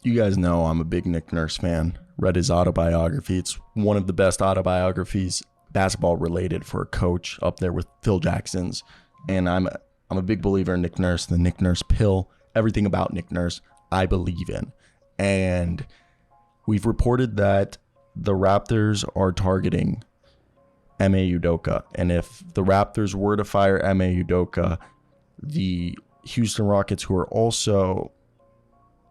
You guys know I'm a big Nick Nurse fan. Read his autobiography. It's one of the best autobiographies, basketball related, for a coach, up there with Phil Jackson's. And I'm a big believer in Nick Nurse, the Nick Nurse pill, everything about Nick Nurse I believe in. And we've reported that the Raptors are targeting Ime Udoka. And if the Raptors were to fire Ime Udoka, the Houston Rockets, who are also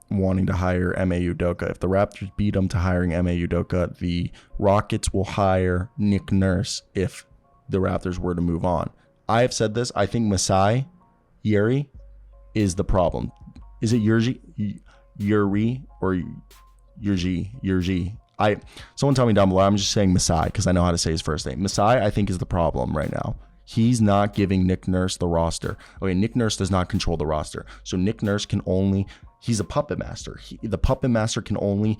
wanting to hire Ime Udoka, if the Raptors beat them to hiring Ime Udoka, the Rockets will hire Nick Nurse if the Raptors were to move on. I have said this. I think Masai Ujiri is the problem. Is it Uri or Urgi? Someone tell me down below. I'm just saying Masai because I know how to say his first name. Masai, I think, is the problem right now. He's not giving Nick Nurse the roster. Okay, Nick Nurse does not control the roster. So Nick Nurse can only, he's a puppet master. The puppet master can only,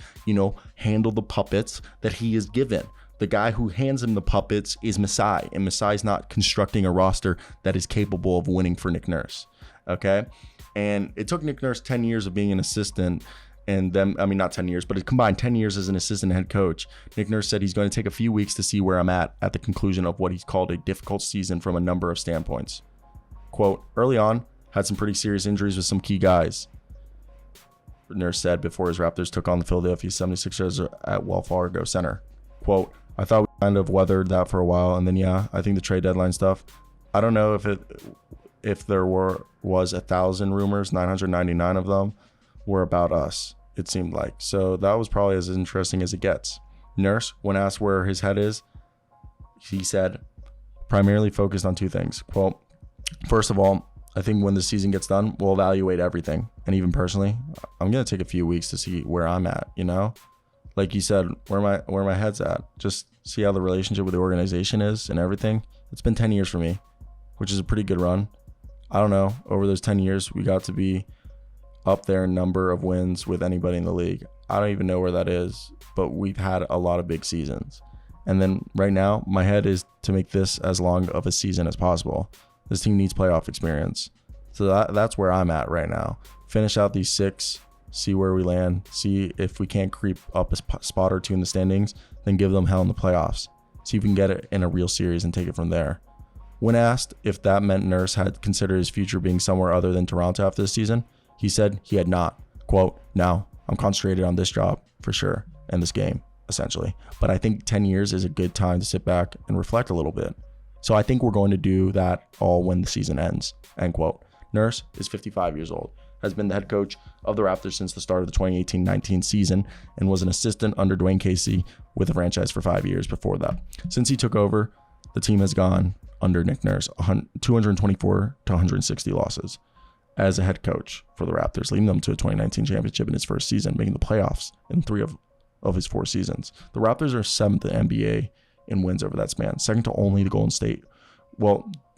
handle the puppets that he is given. The guy who hands him the puppets is Masai, and Masai's not constructing a roster that is capable of winning for Nick Nurse. Okay? And it took Nick Nurse 10 years of being an assistant, and then, not 10 years, but it combined 10 years as an assistant head coach. Nick Nurse said he's going to take a few weeks to see where I'm at the conclusion of what he's called a difficult season from a number of standpoints. Quote, early on, had some pretty serious injuries with some key guys, Nurse said before his Raptors took on the Philadelphia 76ers at Wells Fargo Center. Quote, I thought we kind of weathered that for a while, and then I think the trade deadline stuff, I don't know if there was 1,000 rumors, 999 of them were about us, it seemed like. So that was probably as interesting as it gets. Nurse, when asked where his head is, he said, primarily focused on two things. Quote, first of all, I think when the season gets done, we'll evaluate everything. And even personally, I'm going to take a few weeks to see where I'm at, Like you said, where my head's at. Just see how the relationship with the organization is and everything. It's been 10 years for me, which is a pretty good run. I don't know. Over those 10 years, we got to be up there in number of wins with anybody in the league. I don't even know where that is, but we've had a lot of big seasons. And then right now, my head is to make this as long of a season as possible. This team needs playoff experience. So that's where I'm at right now. Finish out these 6, see where we land, see if we can't creep up a spot or 2 in the standings, then give them hell in the playoffs. See if we can get it in a real series and take it from there. When asked if that meant Nurse had considered his future being somewhere other than Toronto after this season, he said he had not. Quote, no, I'm concentrated on this job for sure and this game, essentially. But I think 10 years is a good time to sit back and reflect a little bit. So I think we're going to do that all when the season ends, end quote. Nurse is 55 years old, has been the head coach of the Raptors since the start of the 2018-19 season, and was an assistant under Dwayne Casey with the franchise for 5 years before that. Since he took over, the team has gone under Nick Nurse 224 to 160 losses as a head coach for the Raptors, leading them to a 2019 championship in his first season, making the playoffs in 3 of his 4 seasons. The Raptors are 7th in the NBA in wins over that span, second to only the Golden State,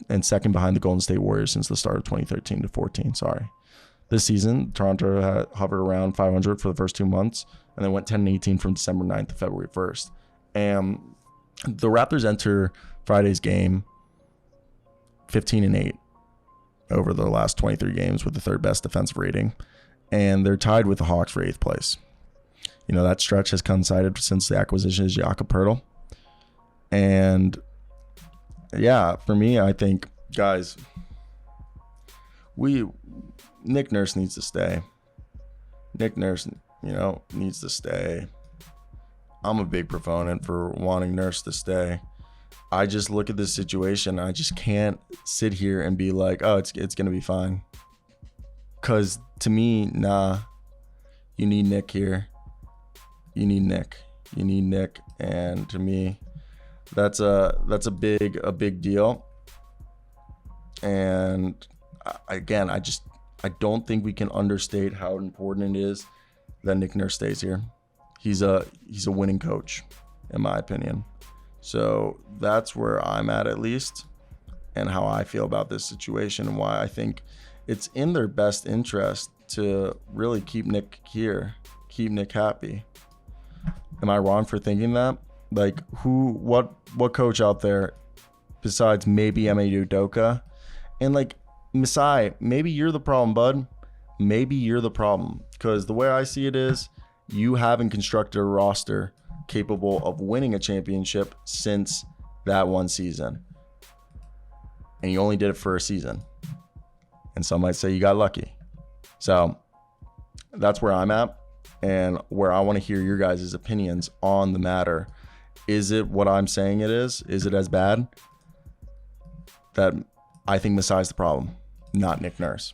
and second behind the Golden State Warriors since the start of 2013 to 14. This season, Toronto had hovered around 500 for the first 2 months, and then went 10-18 from December 9th to February 1st. And the Raptors enter Friday's game 15-8 over the last 23 games with the 3rd best defensive rating, and they're tied with the Hawks for 8th place. That stretch has coincided since the acquisition of Jakob Poeltl. And yeah, for me, I think, guys, Nick Nurse needs to stay. Nick Nurse, needs to stay. I'm a big proponent for wanting Nurse to stay. I just look at this situation. I just can't sit here and be like, oh, it's going to be fine. Because to me, nah, you need Nick here. You need Nick. And to me, that's a big deal. And again, I don't think we can understate how important it is that Nick Nurse stays here. He's a winning coach, in my opinion. So that's where I'm at least, and how I feel about this situation, and why I think it's in their best interest to really keep Nick here, keep Nick happy. Am I wrong for thinking that? Like, what coach out there besides maybe Ime Udoka? And like, Masai, maybe you're the problem, bud. maybe you're the problem. Because the way I see it is, you haven't constructed a roster capable of winning a championship since that one season. And you only did it for a season. And some might say you got lucky. So that's where I'm at, and where I want to hear your guys' opinions on the matter. Is it what I'm saying it is? Is it as bad? That I think Masai's the problem, not Nick Nurse.